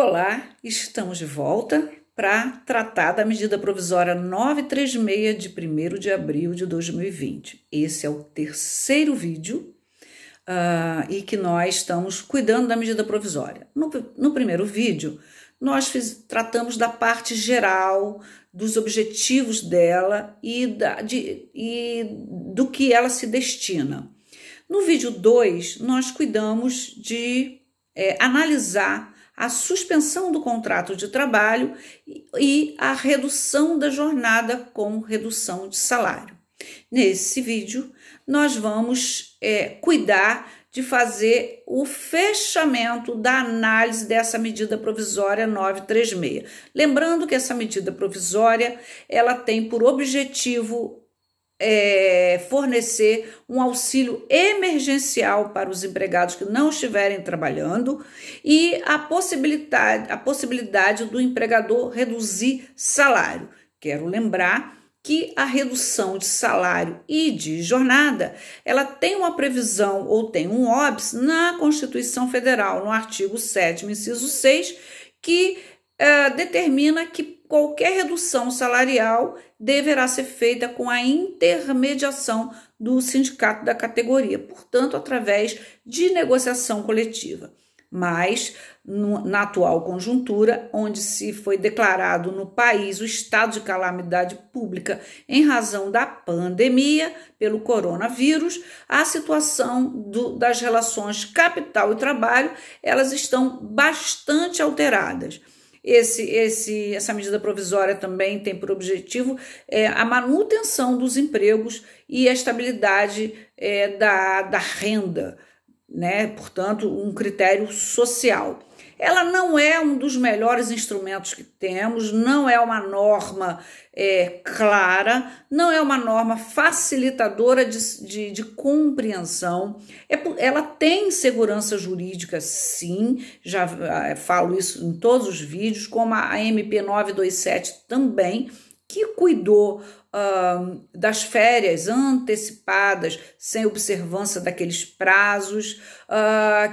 Olá, estamos de volta para tratar da medida provisória 936 de 1º de abril de 2020. Esse é o terceiro vídeo e que nós estamos cuidando da medida provisória. No primeiro vídeo, nós tratamos da parte geral, dos objetivos dela e do que ela se destina. No vídeo 2, nós cuidamos de analisar a suspensão do contrato de trabalho e a redução da jornada com redução de salário. Nesse vídeo, nós vamos cuidar de fazer o fechamento da análise dessa medida provisória 936. Lembrando que essa medida provisória ela tem por objetivo fornecer um auxílio emergencial para os empregados que não estiverem trabalhando e a possibilidade do empregador reduzir salário. Quero lembrar que a redução de salário e de jornada, ela tem uma previsão ou tem um óbice na Constituição Federal, no artigo 7º, inciso 6, que determina que qualquer redução salarial deverá ser feita com a intermediação do sindicato da categoria, portanto, através de negociação coletiva. Mas, na atual conjuntura, onde se foi declarado no país o estado de calamidade pública em razão da pandemia pelo coronavírus, a situação das relações capital e trabalho, elas estão bastante alteradas. Essa medida provisória também tem por objetivo a manutenção dos empregos e a estabilidade da renda, né? Portanto, um critério social. Ela não é um dos melhores instrumentos que temos, não é uma norma clara, não é uma norma facilitadora de compreensão. Ela tem segurança jurídica, sim, já falo isso em todos os vídeos, como a MP 927 também, que cuidou das férias antecipadas sem observância daqueles prazos,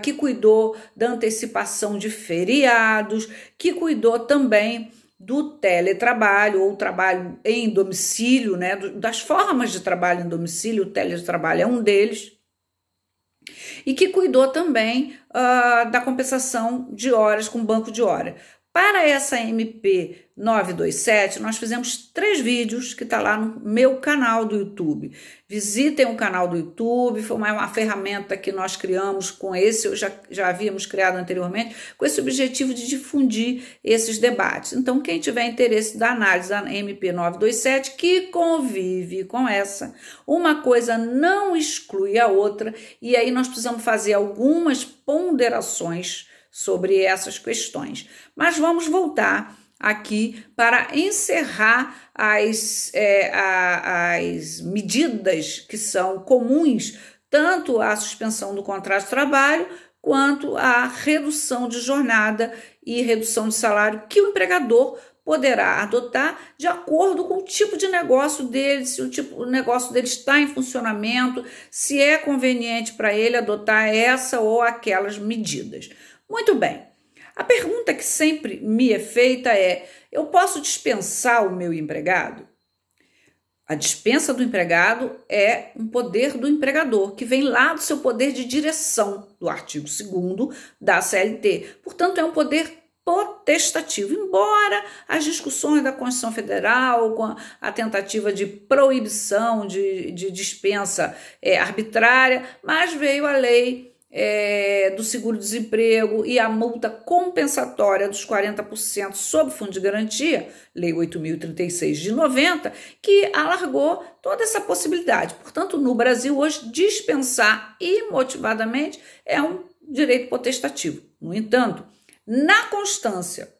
que cuidou da antecipação de feriados, que cuidou também do teletrabalho ou trabalho em domicílio, né, das formas de trabalho em domicílio, o teletrabalho é um deles, e que cuidou também da compensação de horas com banco de hora. Para essa MP 927, nós fizemos 3 vídeos que está lá no meu canal do YouTube. Visitem o canal do YouTube, foi uma ferramenta que nós criamos com esse, já havíamos criado anteriormente, com esse objetivo de difundir esses debates. Então, quem tiver interesse da análise da MP 927, que convive com essa, uma coisa não exclui a outra, e aí nós precisamos fazer algumas ponderações sobre essas questões. Mas vamos voltar aqui para encerrar as medidas que são comuns tanto à suspensão do contrato de trabalho quanto à redução de jornada e redução de salário que o empregador poderá adotar de acordo com o tipo de negócio dele, se o negócio dele está em funcionamento, se é conveniente para ele adotar essa ou aquelas medidas. Muito bem, a pergunta que sempre me é feita é: eu posso dispensar o meu empregado? A dispensa do empregado é um poder do empregador, que vem lá do seu poder de direção, do artigo 2º da CLT. Portanto, é um poder potestativo, embora as discussões da Constituição Federal, com a tentativa de proibição de dispensa arbitrária, mas veio a lei do seguro-desemprego e a multa compensatória dos 40% sob fundo de garantia, Lei 8.036 de 90, que alargou toda essa possibilidade. Portanto, no Brasil, hoje, dispensar imotivadamente é um direito potestativo. No entanto, na constância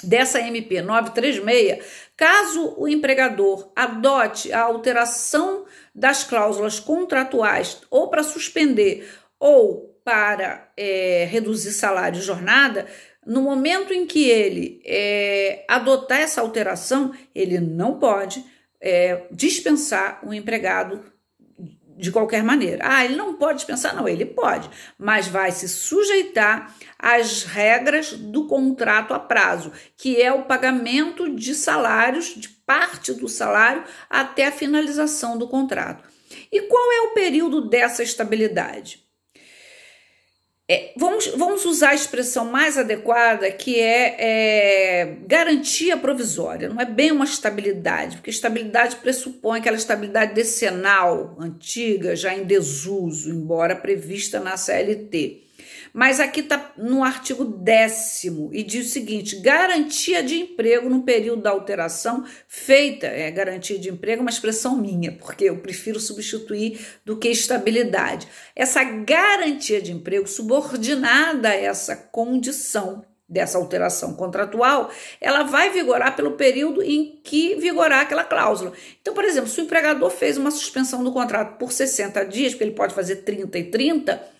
dessa MP 936, caso o empregador adote a alteração das cláusulas contratuais ou para suspender ou para reduzir salário e jornada, no momento em que ele adotar essa alteração, ele não pode dispensar o empregado de qualquer maneira. Ah, ele não pode dispensar? Não, ele pode, mas vai se sujeitar às regras do contrato a prazo, que é o pagamento de salários, de parte do salário, até a finalização do contrato. E qual é o período dessa estabilidade? Vamos usar a expressão mais adequada, que é garantia provisória. Não é bem uma estabilidade, porque estabilidade pressupõe aquela estabilidade decenal, antiga, já em desuso, embora prevista na CLT. Mas aqui está no artigo 10º e diz o seguinte: garantia de emprego no período da alteração feita. Garantia de emprego é uma expressão minha, porque eu prefiro substituir do que estabilidade. Essa garantia de emprego subordinada a essa condição dessa alteração contratual, ela vai vigorar pelo período em que vigorar aquela cláusula. Então, por exemplo, se o empregador fez uma suspensão do contrato por 60 dias, porque ele pode fazer 30 e 30,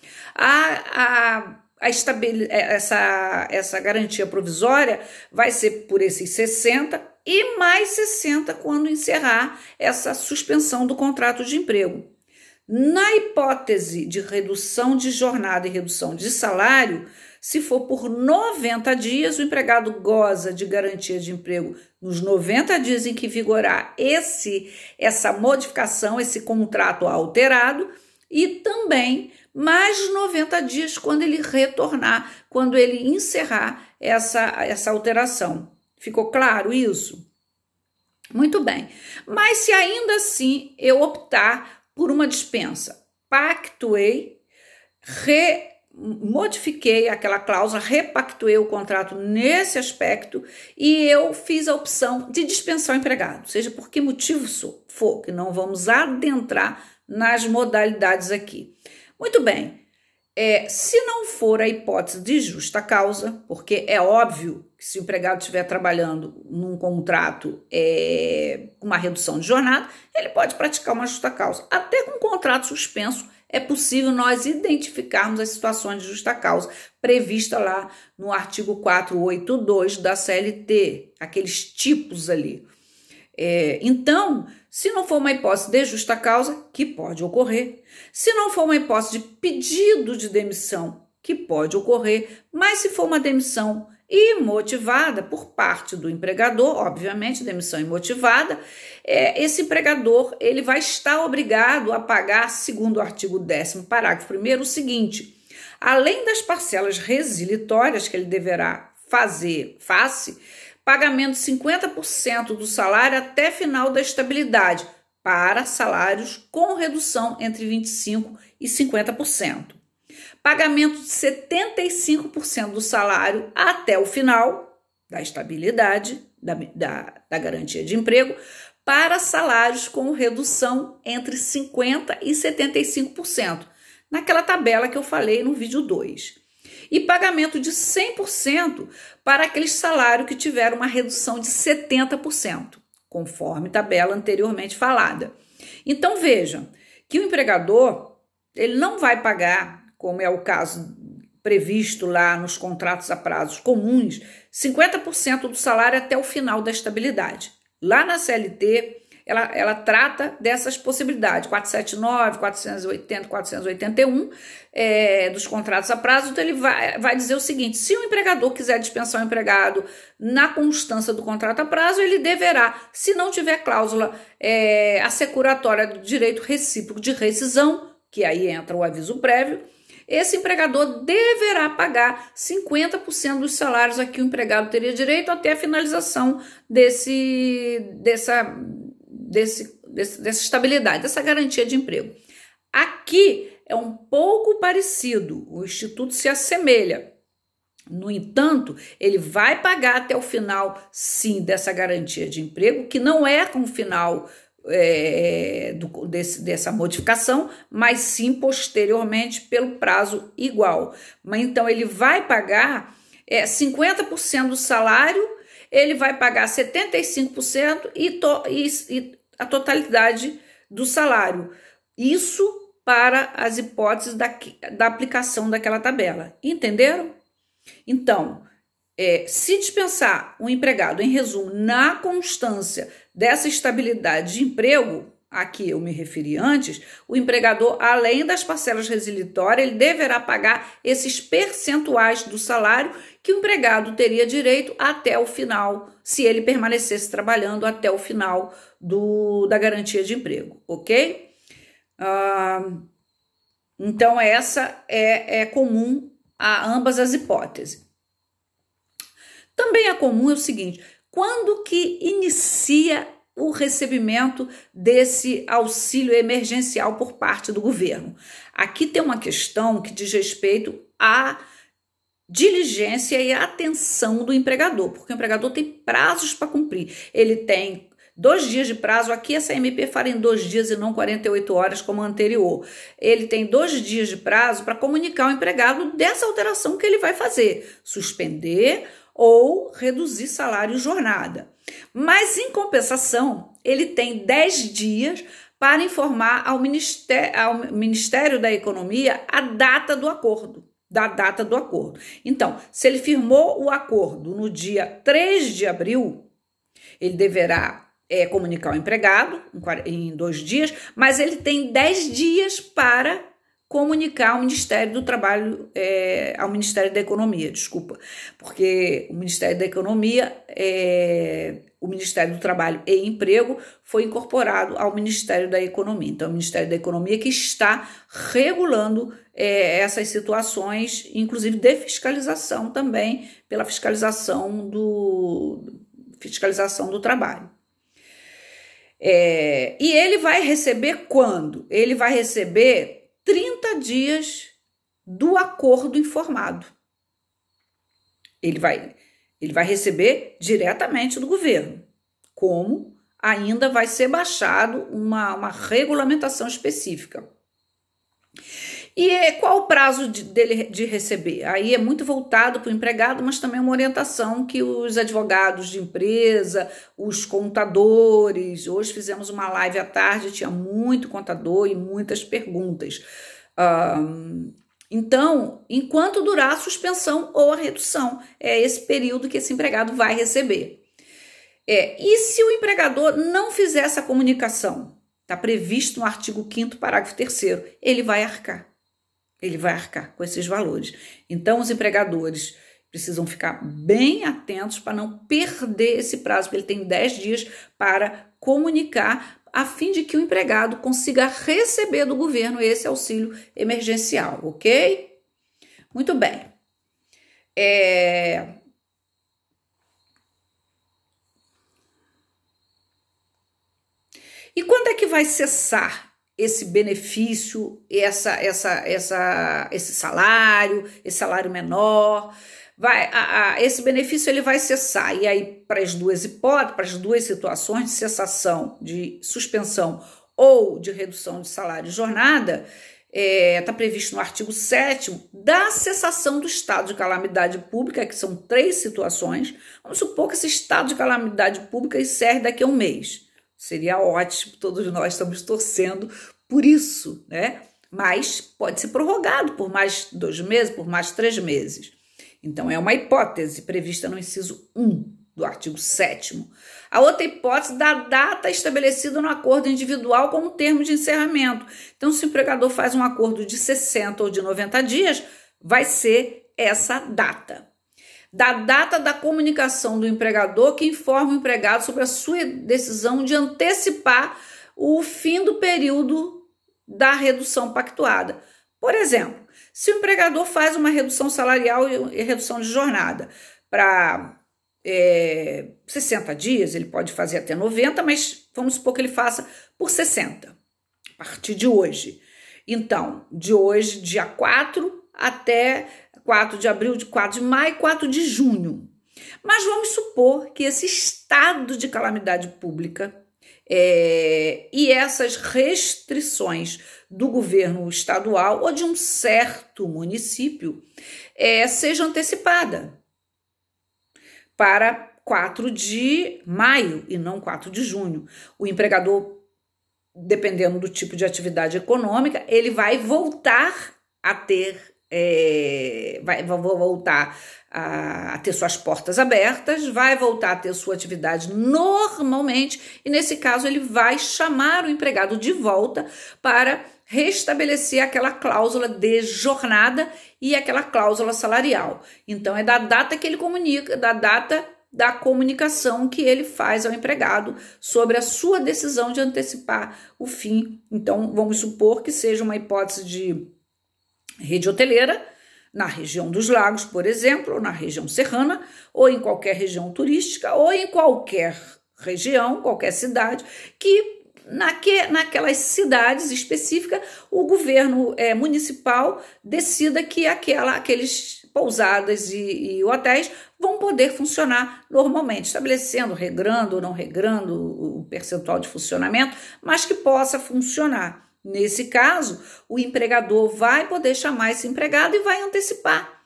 essa garantia provisória vai ser por esses 60 e mais 60 quando encerrar essa suspensão do contrato de emprego. Na hipótese de redução de jornada e redução de salário, se for por 90 dias, o empregado goza de garantia de emprego nos 90 dias em que vigorar essa modificação, esse contrato alterado, e também mais 90 dias quando ele retornar, quando ele encerrar essa alteração. Ficou claro isso? Muito bem. Mas se ainda assim eu optar por uma dispensa, pactuei, modifiquei aquela cláusula, repactuei o contrato nesse aspecto e eu fiz a opção de dispensar o empregado, seja por que motivo for, que não vamos adentrar nas modalidades aqui. Muito bem, se não for a hipótese de justa causa, porque é óbvio que se o empregado estiver trabalhando num contrato com uma redução de jornada, ele pode praticar uma justa causa. Até com contrato suspenso é possível nós identificarmos as situações de justa causa prevista lá no artigo 482 da CLT, aqueles tipos ali. Então, se não for uma hipótese de justa causa, que pode ocorrer, se não for uma hipótese de pedido de demissão, que pode ocorrer, mas se for uma demissão imotivada por parte do empregador, obviamente, demissão imotivada, esse empregador ele vai estar obrigado a pagar, segundo o artigo 10º, parágrafo 1º, o seguinte: além das parcelas resilitórias que ele deverá fazer face, pagamento de 50% do salário até final da estabilidade, para salários com redução entre 25% e 50%. Pagamento de 75% do salário até o final da estabilidade, da garantia de emprego, para salários com redução entre 50% e 75%, naquela tabela que eu falei no vídeo 2. E pagamento de 100% para aqueles salários que tiveram uma redução de 70%, conforme tabela anteriormente falada. Então vejam que o empregador ele não vai pagar, como é o caso previsto lá nos contratos a prazos comuns, 50% do salário até o final da estabilidade. Lá na CLT, ela trata dessas possibilidades, 479, 480, 481 dos contratos a prazo. Então ele vai dizer o seguinte: se o empregador quiser dispensar o empregado na constância do contrato a prazo, ele deverá, se não tiver cláusula assecuratória do direito recíproco de rescisão, que aí entra o aviso prévio, esse empregador deverá pagar 50% dos salários a que o empregado teria direito até a finalização dessa estabilidade, dessa garantia de emprego. Aqui é um pouco parecido, o Instituto se assemelha. No entanto, ele vai pagar até o final, sim, dessa garantia de emprego, que não é com o final dessa modificação, mas sim posteriormente pelo prazo igual. Mas então ele vai pagar 50% do salário, ele vai pagar 75% e a totalidade do salário. Isso para as hipóteses da aplicação daquela tabela. Entenderam? Então, se dispensar um empregado, em resumo, na constância dessa estabilidade de emprego, a que eu me referi antes, o empregador, além das parcelas resilitórias, ele deverá pagar esses percentuais do salário que o empregado teria direito até o final, se ele permanecesse trabalhando até o final da garantia de emprego, ok? Então, essa é comum a ambas as hipóteses. Também é comum o seguinte: quando que inicia o recebimento desse auxílio emergencial por parte do governo? Aqui tem uma questão que diz respeito à diligência e atenção do empregador, porque o empregador tem prazos para cumprir. Ele tem 2 dias de prazo, aqui essa MP fala em 2 dias e não 48 horas como a anterior. Ele tem 2 dias de prazo para comunicar ao empregado dessa alteração que ele vai fazer, suspender ou reduzir salário e jornada. Mas, em compensação, ele tem 10 dias para informar ao Ministério da Economia a data do acordo. Então, se ele firmou o acordo no dia 3 de abril, ele deverá comunicar ao empregado em 2 dias, mas ele tem 10 dias para comunicar ao Ministério do Trabalho, ao Ministério da Economia, desculpa, porque o Ministério da Economia, o Ministério do Trabalho e Emprego foi incorporado ao Ministério da Economia. Então, o Ministério da Economia que está regulando essas situações, inclusive de fiscalização também, pela fiscalização do trabalho. E ele vai receber quando? Ele vai receber 30 dias do acordo informado. Ele vai receber diretamente do governo, como ainda vai ser baixado uma regulamentação específica. E qual o prazo dele de receber? Aí é muito voltado para o empregado, mas também uma orientação que os advogados de empresa, os contadores, hoje fizemos uma live à tarde, tinha muito contador e muitas perguntas. Então, enquanto durar a suspensão ou a redução, é esse período que esse empregado vai receber. E se o empregador não fizer essa comunicação, está previsto no artigo 5º, parágrafo 3º, ele vai arcar com esses valores. Então, os empregadores precisam ficar bem atentos para não perder esse prazo, porque ele tem 10 dias para comunicar, a fim de que o empregado consiga receber do governo esse auxílio emergencial, ok? Muito bem. E quando é que vai cessar esse benefício, esse salário menor? Esse benefício ele vai cessar. E aí, para as duas hipóteses, para as duas situações de cessação, de suspensão ou de redução de salário e jornada, está previsto no artigo 7º da cessação do estado de calamidade pública, que são 3 situações. Vamos supor que esse estado de calamidade pública encerre daqui a 1 mês. Seria ótimo, todos nós estamos torcendo por isso, né? Mas pode ser prorrogado por mais 2 meses, por mais 3 meses. Então, é uma hipótese prevista no inciso 1 do artigo 7º. A outra hipótese da data estabelecida no acordo individual como termo de encerramento. Então, se o empregador faz um acordo de 60 ou de 90 dias, vai ser essa data. Da data da comunicação do empregador que informa o empregado sobre a sua decisão de antecipar o fim do período da redução pactuada. Por exemplo, se o empregador faz uma redução salarial e redução de jornada para 60 dias, ele pode fazer até 90, mas vamos supor que ele faça por 60, a partir de hoje. Então, de hoje, dia 4 até 4 de abril, de 4 de maio, 4 de junho. Mas vamos supor que esse estado de calamidade pública e essas restrições do governo estadual ou de um certo município seja antecipada para 4 de maio e não 4 de junho. O empregador, dependendo do tipo de atividade econômica, ele vai voltar a ter vai voltar a ter suas portas abertas, vai voltar a ter sua atividade normalmente, e nesse caso ele vai chamar o empregado de volta para restabelecer aquela cláusula de jornada e aquela cláusula salarial. Então é da data que ele comunica, da data da comunicação que ele faz ao empregado sobre a sua decisão de antecipar o fim. Então vamos supor que seja uma hipótese de rede hoteleira, na região dos lagos, por exemplo, ou na região serrana, ou em qualquer região turística, ou em qualquer região, qualquer cidade, que naquelas cidades específicas o governo municipal decida que aqueles pousadas e hotéis vão poder funcionar normalmente, estabelecendo, regrando ou não regrando o percentual de funcionamento, mas que possa funcionar. Nesse caso, o empregador vai poder chamar esse empregado e vai antecipar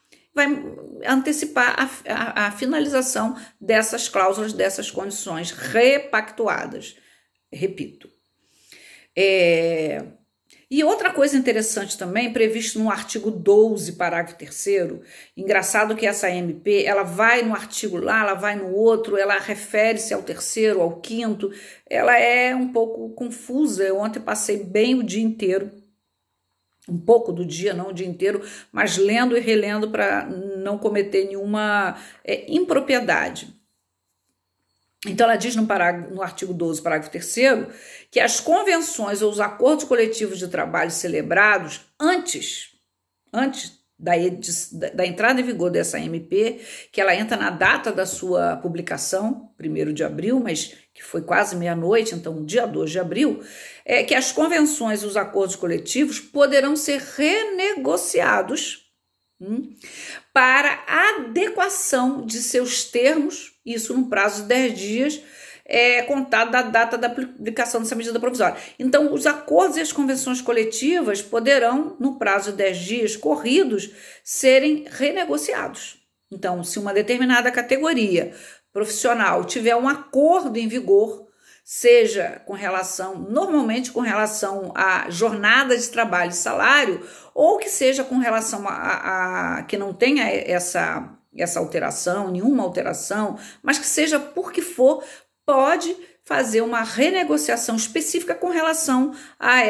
a finalização dessas cláusulas, dessas condições repactuadas. Repito. E outra coisa interessante também, previsto no artigo 12, parágrafo 3º, engraçado que essa MP, ela vai no artigo lá, ela vai no outro, ela refere-se ao 3º, ao 5º, ela é um pouco confusa. Eu ontem passei bem o dia inteiro, um pouco do dia, não o dia inteiro, mas lendo e relendo para não cometer nenhuma impropriedade. Então, ela diz no artigo 12, parágrafo 3º, que as convenções ou os acordos coletivos de trabalho celebrados antes da entrada em vigor dessa MP, que ela entra na data da sua publicação, 1º de abril, mas que foi quase meia-noite, então dia 2 de abril, que as convenções e os acordos coletivos poderão ser renegociados para adequação de seus termos, isso no prazo de 10 dias, contado da data da publicação dessa medida provisória. Então, os acordos e as convenções coletivas poderão, no prazo de 10 dias corridos, serem renegociados. Então, se uma determinada categoria profissional tiver um acordo em vigor, seja normalmente com relação à jornada de trabalho e salário, ou que seja com relação a que não tenha essa alteração, nenhuma alteração, mas que seja por que for, pode fazer uma renegociação específica com relação a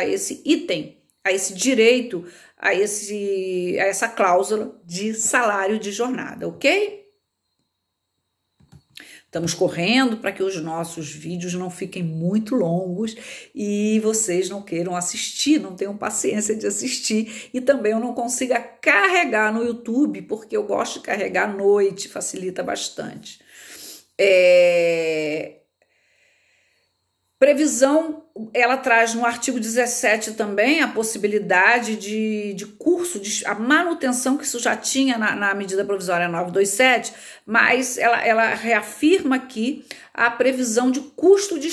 esse item, a esse direito, a essa cláusula de salário de jornada, ok? Estamos correndo para que os nossos vídeos não fiquem muito longos e vocês não queiram assistir, não tenham paciência de assistir, e também eu não consiga carregar no YouTube, porque eu gosto de carregar à noite, facilita bastante. Previsão, ela traz no artigo 17 também a possibilidade de curso, a manutenção, que isso já tinha na medida provisória 927, mas ela reafirma aqui a previsão de cursos de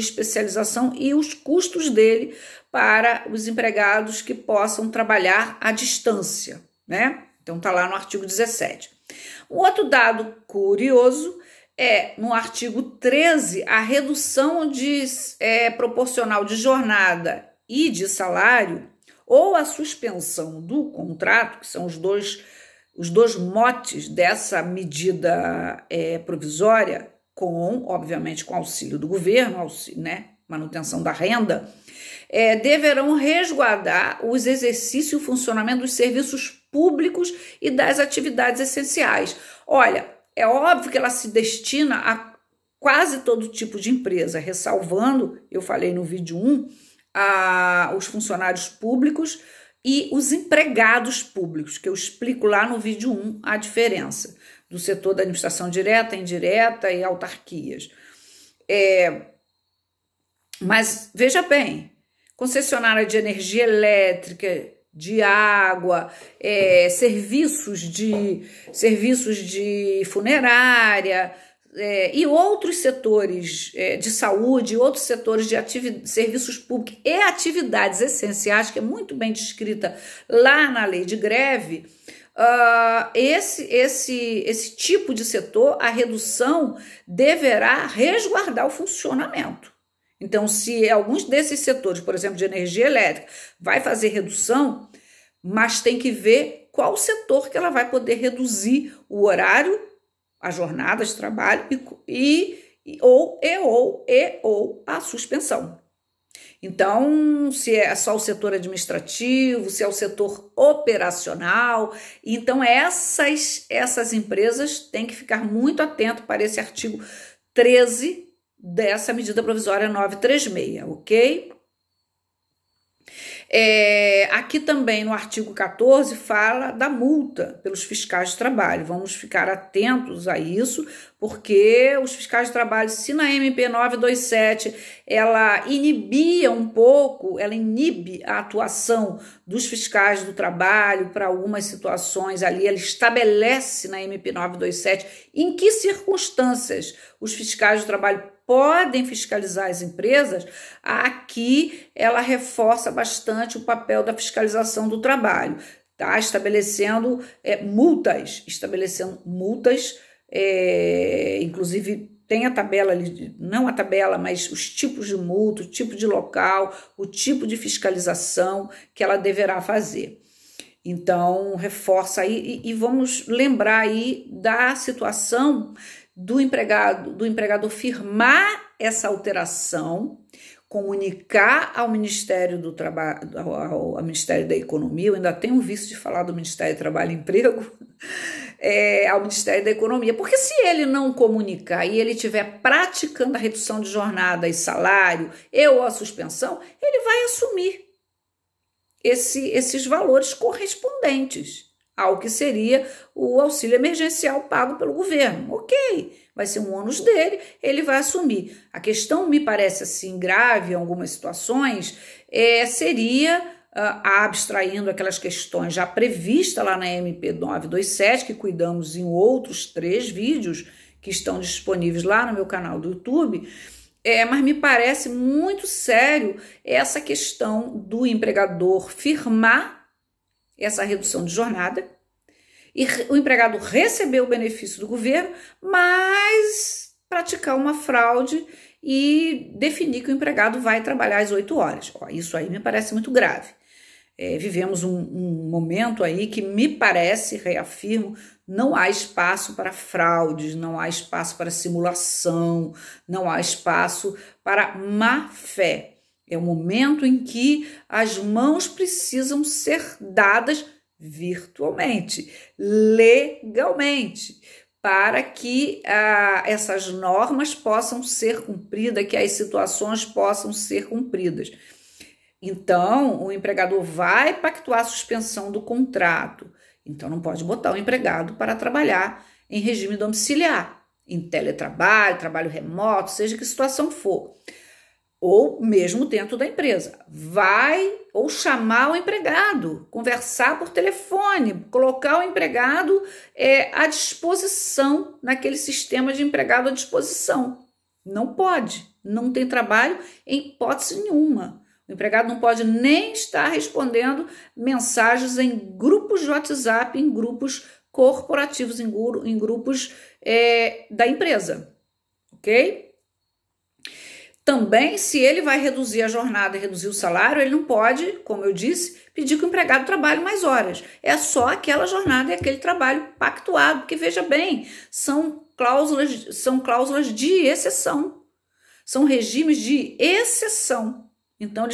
especialização e os custos dele para os empregados que possam trabalhar à distância, né? Então tá lá no artigo 17. Um outro dado curioso no artigo 13, a redução proporcional de jornada e de salário, ou a suspensão do contrato, que são os dois motes dessa medida provisória, obviamente com auxílio do governo, né, manutenção da renda, deverão resguardar os exercícios e o funcionamento dos serviços públicos e das atividades essenciais. Olha, é óbvio que ela se destina a quase todo tipo de empresa, ressalvando, eu falei no vídeo 1, os funcionários públicos e os empregados públicos, que eu explico lá no vídeo 1 a diferença do setor da administração direta, indireta e autarquias. Mas veja bem, concessionária de energia elétrica, de água, serviços de funerária e outros setores de saúde, outros setores de serviços públicos e atividades essenciais, que é muito bem descrita lá na lei de greve. Esse tipo de setor, a redução deverá resguardar o funcionamento. Então, se alguns desses setores, por exemplo, de energia elétrica, vai fazer redução, mas tem que ver qual setor que ela vai poder reduzir o horário, a jornada de trabalho ou a suspensão. Então, se é só o setor administrativo, se é o setor operacional, então essas empresas têm que ficar muito atento para esse artigo 13 dessa medida provisória 936, ok? Aqui também no artigo 14 fala da multa pelos fiscais de trabalho. Vamos ficar atentos a isso, porque os fiscais de trabalho, se na MP 927 ela inibe a atuação dos fiscais do trabalho para algumas situações ali, ela estabelece na MP 927 em que circunstâncias os fiscais de trabalho podem fiscalizar as empresas. Aqui ela reforça bastante o papel da fiscalização do trabalho, tá? Estabelecendo multas, inclusive tem a tabela ali, não a tabela, mas os tipos de multa, o tipo de local, o tipo de fiscalização que ela deverá fazer. Então, reforça aí e vamos lembrar aí da situação do empregador firmar essa alteração, comunicar ao Ministério do Trabalho, ao Ministério da Economia. Eu ainda tenho um vício de falar do Ministério do Trabalho e Emprego, ao Ministério da Economia, porque se ele não comunicar e ele estiver praticando a redução de jornada e salário ou a suspensão, ele vai assumir esses valores correspondentes ao que seria o auxílio emergencial pago pelo governo. Ok, vai ser um ônus dele, ele vai assumir. A questão me parece assim grave em algumas situações, seria, abstraindo aquelas questões já previstas lá na MP 927, que cuidamos em outros 3 vídeos que estão disponíveis lá no meu canal do YouTube, mas me parece muito sério essa questão do empregador firmar essa redução de jornada e o empregado receber o benefício do governo, mas praticar uma fraude e definir que o empregado vai trabalhar às 8 horas. Isso aí me parece muito grave. Vivemos um momento aí que me parece, reafirmo, não há espaço para fraudes, não há espaço para simulação, não há espaço para má fé. É o momento em que as mãos precisam ser dadas virtualmente, legalmente, para que essas normas possam ser cumpridas, que as situações possam ser cumpridas. Então, o empregador vai pactuar a suspensão do contrato. Então, não pode botar o empregado para trabalhar em regime domiciliar, em teletrabalho, trabalho remoto, seja que situação for. Ou mesmo dentro da empresa. Ou chamar o empregado, conversar por telefone, colocar o empregado à disposição, naquele sistema de empregado à disposição. Não pode, não tem trabalho em hipótese nenhuma. O empregado não pode nem estar respondendo mensagens em grupos de WhatsApp, em grupos corporativos, em grupos da empresa, ok? Também, se ele vai reduzir a jornada e reduzir o salário, ele não pode, como eu disse, pedir que o empregado trabalhe mais horas. É só aquela jornada e aquele trabalho pactuado, porque veja bem, são cláusulas de exceção, são regimes de exceção. Então,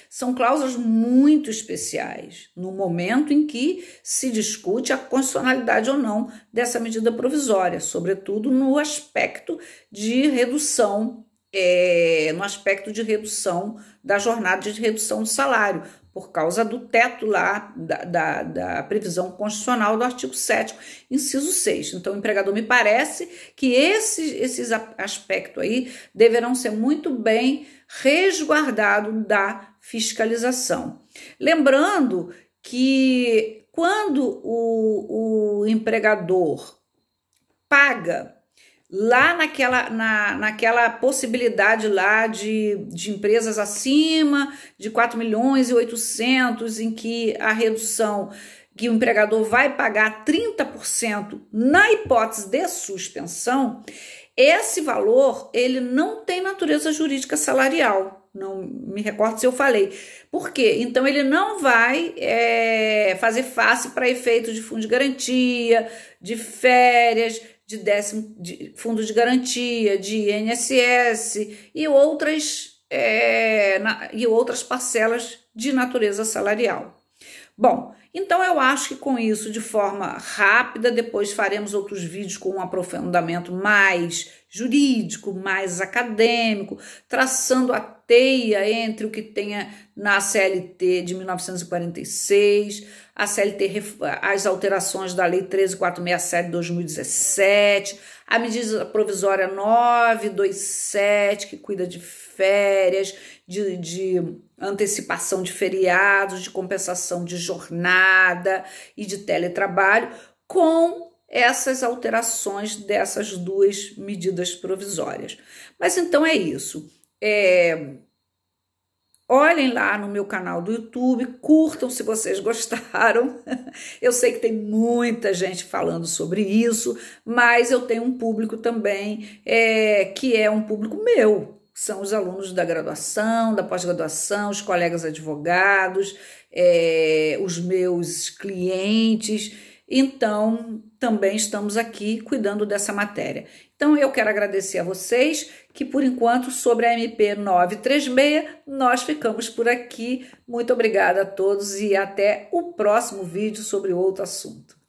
são cláusulas muito especiais, no momento em que se discute a constitucionalidade ou não dessa medida provisória, sobretudo no aspecto de redução, da jornada, de redução do salário, por causa do teto lá da previsão constitucional do artigo 7º, inciso 6. Então, o empregador, me parece que esses aspectos aí deverão ser muito bem resguardados da fiscalização. Lembrando que quando o empregador paga lá naquela possibilidade lá de empresas acima de 4.800.000, em que a redução, que o empregador vai pagar 30% na hipótese de suspensão, esse valor, ele não tem natureza jurídica salarial. Não me recordo se eu falei. Por quê? Então, ele não vai fazer face para efeitos de fundo de garantia, de férias, de fundo de garantia, de INSS e outras parcelas de natureza salarial. Bom, então eu acho que com isso, de forma rápida, depois faremos outros vídeos com um aprofundamento mais jurídico, mais acadêmico, traçando a teia entre o que tenha na CLT de 1946, a CLT, as alterações da Lei 13.467 de 2017, a medida provisória 927, que cuida de férias, de antecipação de feriados, de compensação de jornada e de teletrabalho, com essas alterações dessas duas medidas provisórias. Mas então é isso. Olhem lá no meu canal do YouTube, curtam se vocês gostaram. Eu sei que tem muita gente falando sobre isso, mas eu tenho um público também que é um público meu. São os alunos da graduação, da pós-graduação, os colegas advogados, os meus clientes. Então, também estamos aqui cuidando dessa matéria. Então, eu quero agradecer a vocês que, por enquanto, sobre a MP 936, nós ficamos por aqui. Muito obrigada a todos e até o próximo vídeo sobre outro assunto.